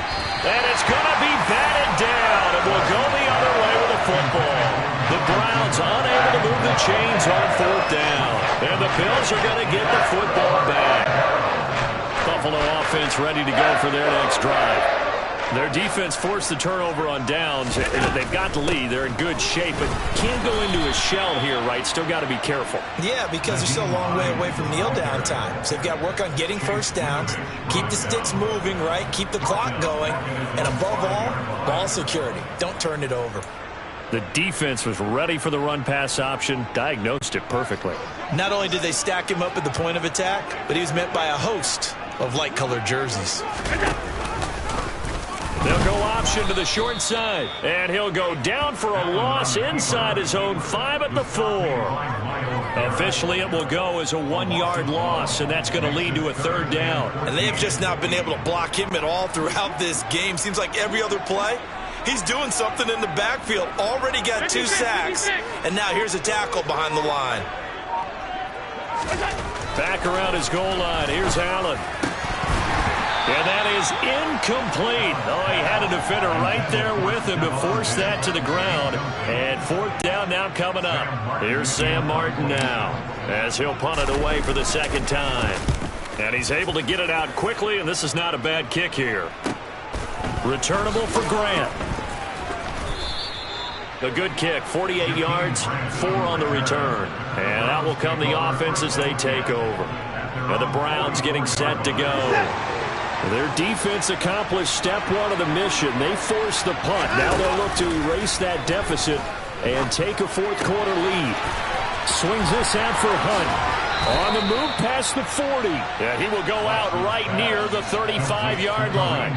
And it's going to be batted down. And will go the other way with the football. The Browns unable to move the chains on 4th down. And the Bills are going to get the football back. Buffalo offense ready to go for their next drive. Their defense forced the turnover on downs. They've got the lead. They're in good shape, but can't go into a shell here, right? Still got to be careful. Yeah, because they're still a long way away from kneel down time. So they've got to work on getting 1st downs, keep the sticks moving, right? Keep the clock going. And above all, ball security. Don't turn it over. The defense was ready for the run-pass option, diagnosed it perfectly. Not only did they stack him up at the point of attack, but he was met by a host of light-colored jerseys. They'll go option to the short side, and he'll go down for a loss inside his own 5 at the 4. Officially, it will go as a 1-yard loss, and that's going to lead to a 3rd down. And they have just not been able to block him at all throughout this game. Seems like every other play, he's doing something in the backfield. Already got 2 sacks, and now here's a tackle behind the line. Back around his goal line. Here's Allen. And that is incomplete. Oh, he had a defender right there with him to force that to the ground. And 4th down now coming up. Here's Sam Martin now as he'll punt it away for the 2nd time. And he's able to get it out quickly, and this is not a bad kick here. Returnable for Grant. A good kick, 48 yards, 4 on the return. And out will come the offense as they take over. And the Browns getting set to go. Their defense accomplished step 1 of the mission. They forced the punt. Now they'll look to erase that deficit and take a 4th quarter lead. Swings this out for Hunt. On the move past the 40. And he will go out right near the 35-yard line.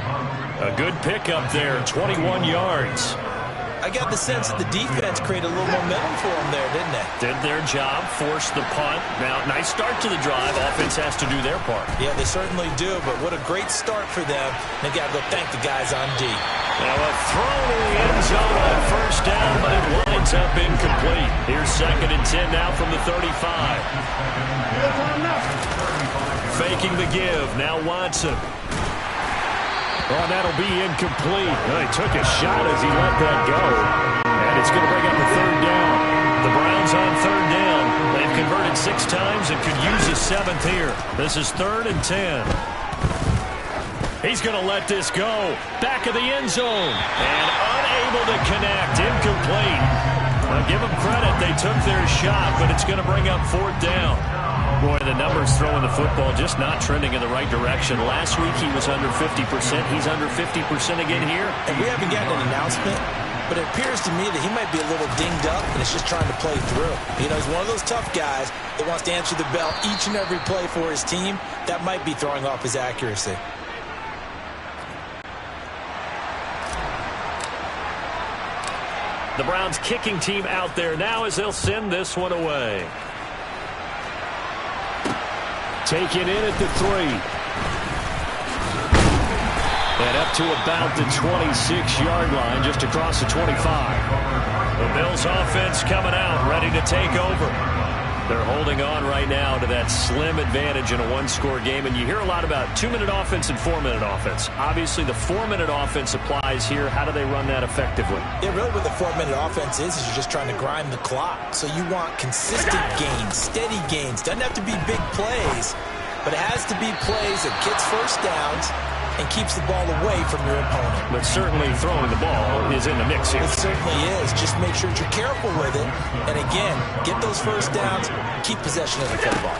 A good pickup there, 21 yards. I got the sense that the defense created a little momentum for them there, didn't they? Did their job, forced the punt. Now, nice start to the drive. Offense has to do their part. Yeah, they certainly do, but what a great start for them. They've got to go thank the guys on D. Now a throw in the end zone on 1st down, but it winds up incomplete. Here's 2nd and 10 now from the 35. Faking the give. Now Watson. Oh, that'll be incomplete. Well, he took a shot as he let that go. And it's going to bring up a 3rd down. The Browns on 3rd down. They've converted 6 times and could use a 7th here. This is 3rd and 10. He's going to let this go. Back of the end zone. And unable to connect. Incomplete. Now, give them credit. They took their shot, but it's going to bring up 4th down. Boy, the numbers throwing the football just not trending in the right direction. Last week he was under 50%. He's under 50% again here. And we haven't gotten an announcement, but it appears to me that he might be a little dinged up and is just trying to play through. You know, he's one of those tough guys that wants to answer the bell each and every play for his team. That might be throwing off his accuracy. The Browns kicking team out there now as they'll send this one away. Taken in at the 3. And up to about the 26-yard line, just across the 25. The Bills offense coming out, ready to take over. They're holding on right now to that slim advantage in a one-score game. And you hear a lot about 2-minute offense and 4-minute offense. Obviously, the 4-minute offense applies here. How do they run that effectively? Yeah, really what the 4-minute offense is you're just trying to grind the clock. So you want consistent gains, steady gains. Doesn't have to be big plays, but it has to be plays that gets first downs and keeps the ball away from your opponent. But certainly throwing the ball is in the mix here. It certainly is. Just make sure that you're careful with it. And again, get those first downs, keep possession of the football.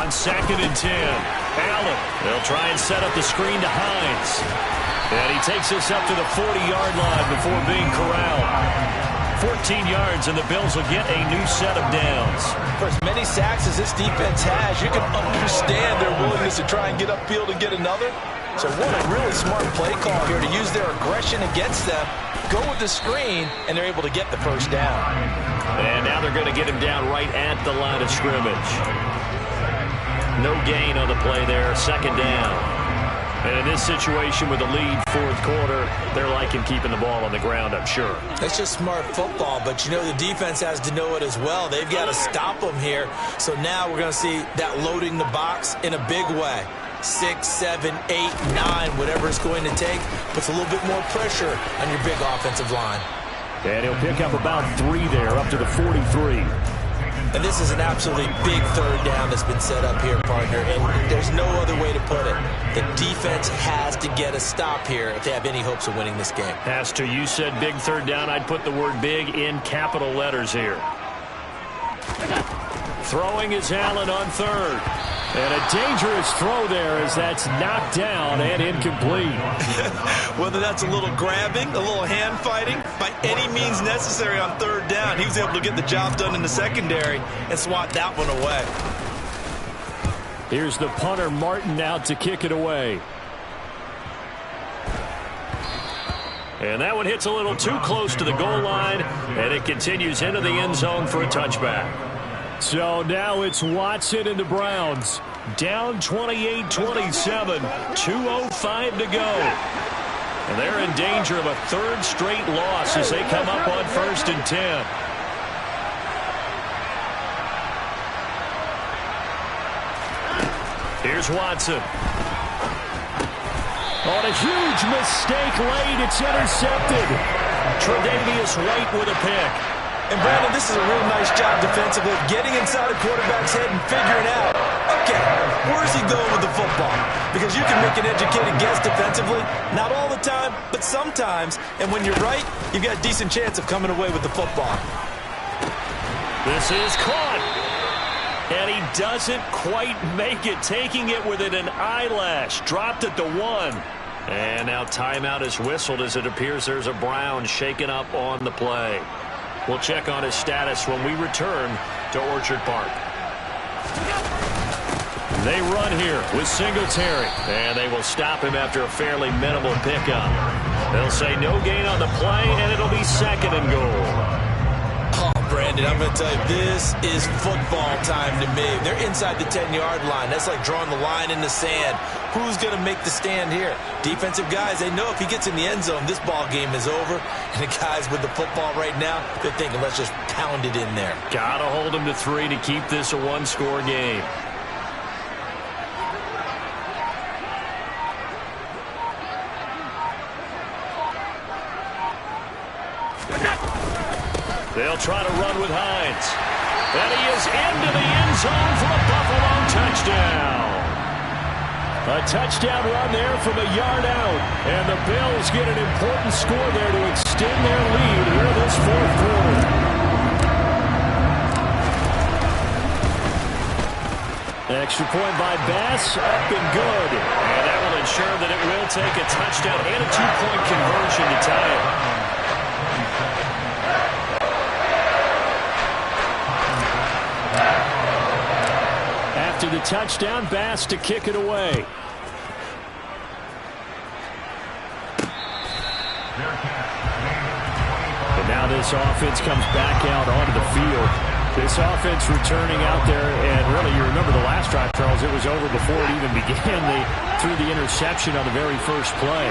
On 2nd and 10, Allen. They'll try and set up the screen to Hines. And he takes us up to the 40-yard line before being corralled. 14 yards, and the Bills will get a new set of downs. For as many sacks as this defense has, you can understand their willingness to try and get upfield and get another. So what a really smart play call here to use their aggression against them, go with the screen, and they're able to get the first down. And now they're going to get him down right at the line of scrimmage. No gain on the play there, 2nd down. And in this situation with the lead 4th quarter, they're liking keeping the ball on the ground, I'm sure. That's just smart football, but you know the defense has to know it as well. They've got to stop them here. So now we're going to see that loading the box in a big way. 6, 7, 8, 9, whatever it's going to take, puts a little bit more pressure on your big offensive line. And he'll pick up about 3 there, up to the 43. And this is an absolutely big 3rd down that's been set up here, partner, and there's no other way to put it. The defense has to get a stop here if they have any hopes of winning this game. As to you said big 3rd down, I'd put the word big in capital letters here. Throwing is Allen on 3rd. And a dangerous throw there as that's knocked down and incomplete. Whether that's a little grabbing, a little hand fighting, by any means necessary on 3rd down, he was able to get the job done in the secondary and swat that one away. Here's the punter, Martin, out to kick it away. And that one hits a little too close to the goal line, and it continues into the end zone for a touchback. So now it's Watson and the Browns. Down 28-27, 2:05 to go. And they're in danger of a 3rd straight loss as they come up on 1st and 10. Here's Watson. On a huge mistake late, it's intercepted. Tre'Davious White with a pick. And, Brandon, this is a real nice job defensively, getting inside a quarterback's head and figuring out, okay, where's he going with the football? Because you can make an educated guess defensively, not all the time, but sometimes. And when you're right, you've got a decent chance of coming away with the football. This is caught. And he doesn't quite make it, taking it within an eyelash. Dropped at the 1. And now timeout is whistled as it appears there's a Brown shaken up on the play. We'll check on his status when we return to Orchard Park. They run here with Singletary, and they will stop him after a fairly minimal pickup. They'll say no gain on the play, and it'll be 2nd and goal. Oh, Brandon, I'm going to tell you, this is football time to me. They're inside the 10-yard line. That's like drawing the line in the sand. Who's going to make the stand here? Defensive guys, they know if he gets in the end zone, this ball game is over. And the guys with the football right now, they're thinking, let's just pound it in there. Got to hold him to 3 to keep this a one-score game. They'll try to run with Hines. And he is into the end zone for a Buffalo touchdown. A touchdown run there from a yard out. And the Bills get an important score there to extend their lead here this 4th quarter. Extra point by Bass, up and good. And that will ensure that it will take a touchdown and a two-point conversion to tie it. After the touchdown, Bass to kick it away. And now this offense comes back out onto the field. This offense returning out there, and really, you remember the last drive, Charles, it was over before it even began. They threw the interception on the very first play.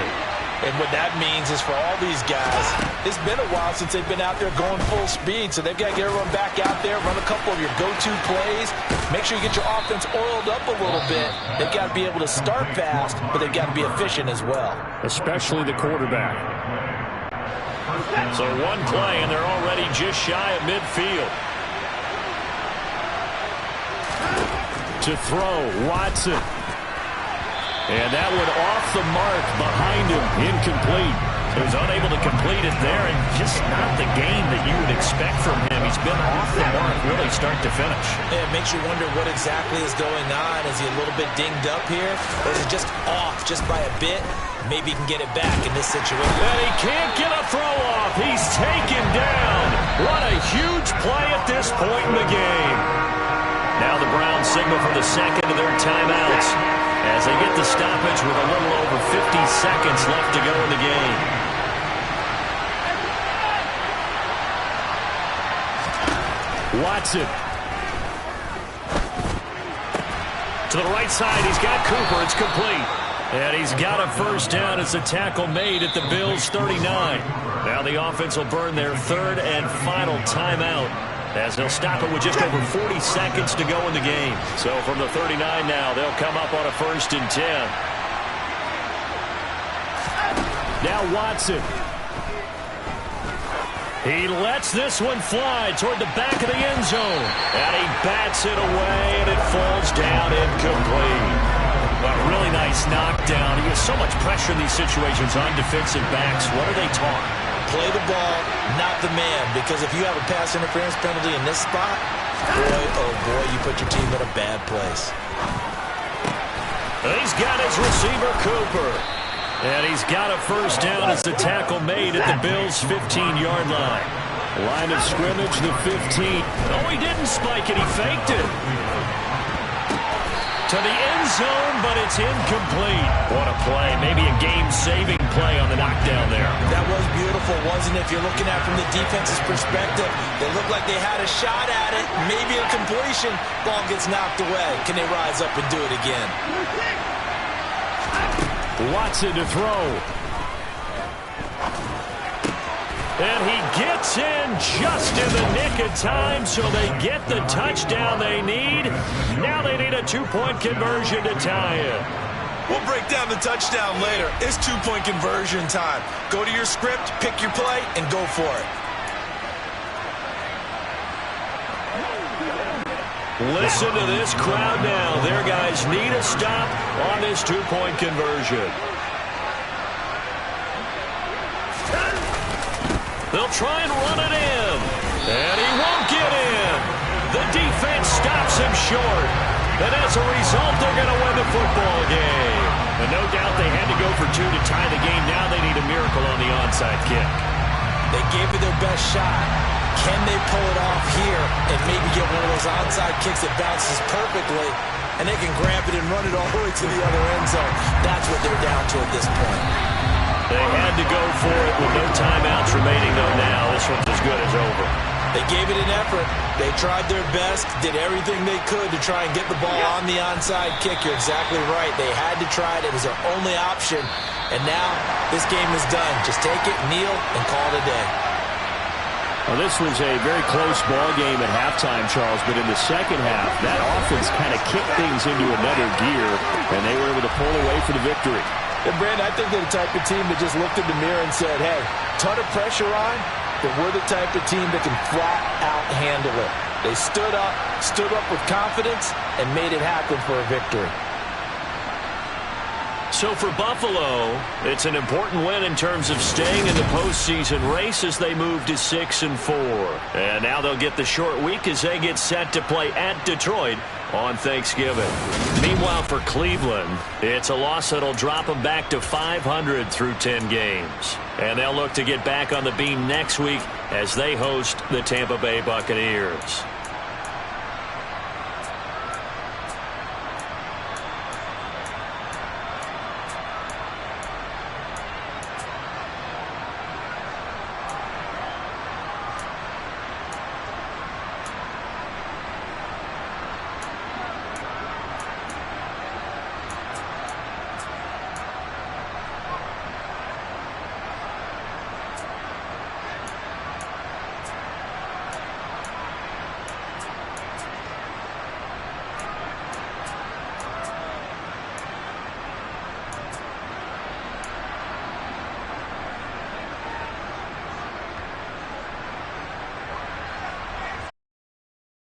And what that means is for all these guys, it's been a while since they've been out there going full speed, so they've got to get everyone back out there, run a couple of your go-to plays, make sure you get your offense oiled up a little bit. They've got to be able to start fast, but they've got to be efficient as well. Especially the quarterback. So one play, and they're already just shy of midfield. To throw, Watson. And that one off the mark behind him, incomplete. He was unable to complete it there, and just not the game that you would expect from him. He's been off the mark really start to finish. Yeah, it makes you wonder what exactly is going on. Is he a little bit dinged up here? Or is he just off just by a bit? Maybe he can get it back in this situation. And he can't get a throw off. He's taken down. What a huge play at this point in the game. Now the Browns signal for the second of their timeouts as they get the stoppage with a little over 50 seconds left to go in the game. Watson. To the right side, he's got Cooper. It's complete. And he's got a first down as the tackle made at the Bills' 39. Now the offense will burn their third and final timeout, as they'll stop it with just over 40 seconds to go in the game. So from the 39 now, they'll come up on a 1st and 10. Now Watson. He lets this one fly toward the back of the end zone. And he bats it away, and it falls down incomplete. A really nice knockdown. He has so much pressure in these situations on defensive backs. What are they taught? Play the ball, not the man. Because if you have a pass interference penalty in this spot, boy, oh boy, you put your team in a bad place. He's got his receiver, Cooper. And he's got a first down as the tackle made at the Bills' 15-yard line. Line of scrimmage, the 15. Oh, he didn't spike it. He faked it. To the end zone, but it's incomplete. What a play. Maybe a game-saving play on the knockdown there. That was beautiful, wasn't it? If you're looking at it from the defense's perspective, they looked like they had a shot at it. Maybe a completion. Ball gets knocked away. Can they rise up and do it again? Watson to throw. And he gets in just in the nick of time, so they get the touchdown they need. Now they need a two-point conversion to tie it. We'll break down the touchdown later. It's two-point conversion time. Go to your script, pick your play, and go for it. Listen to this crowd now. Their guys need a stop on this two-point conversion. They'll try and run it in. And he won't get in. The defense stops him short. And as a result, they're going to win the football game. And no doubt they had to go for two to tie the game. Now they need a miracle on the onside kick. They gave it their best shot. Can they pull it off here and maybe get one of those onside kicks that bounces perfectly, and they can grab it and run it all the way to the other end zone? That's what they're down to at this point. They had to go for it with no timeouts remaining, though. Now this one's as good as over. They gave it an effort. They tried their best, did everything they could to try and get the ball on the onside kick. You're exactly right. They had to try it. It was their only option. And now this game is done. Just take it, kneel, and call it a day. Well, this was a very close ball game at halftime, Charles, but in the second half, that offense kind of kicked things into another gear, and they were able to pull away for the victory. And Brandon, I think they're the type of team that just looked in the mirror and said, hey, ton of pressure on, but we're the type of team that can flat out handle it. They stood up with confidence, and made it happen for a victory. So for Buffalo, it's an important win in terms of staying in the postseason race as they move to 6-4. And now they'll get the short week as they get set to play at Detroit on Thanksgiving. Meanwhile, for Cleveland, it's a loss that'll drop them back to 500 through 10 games. And they'll look to get back on the beam next week as they host the Tampa Bay Buccaneers.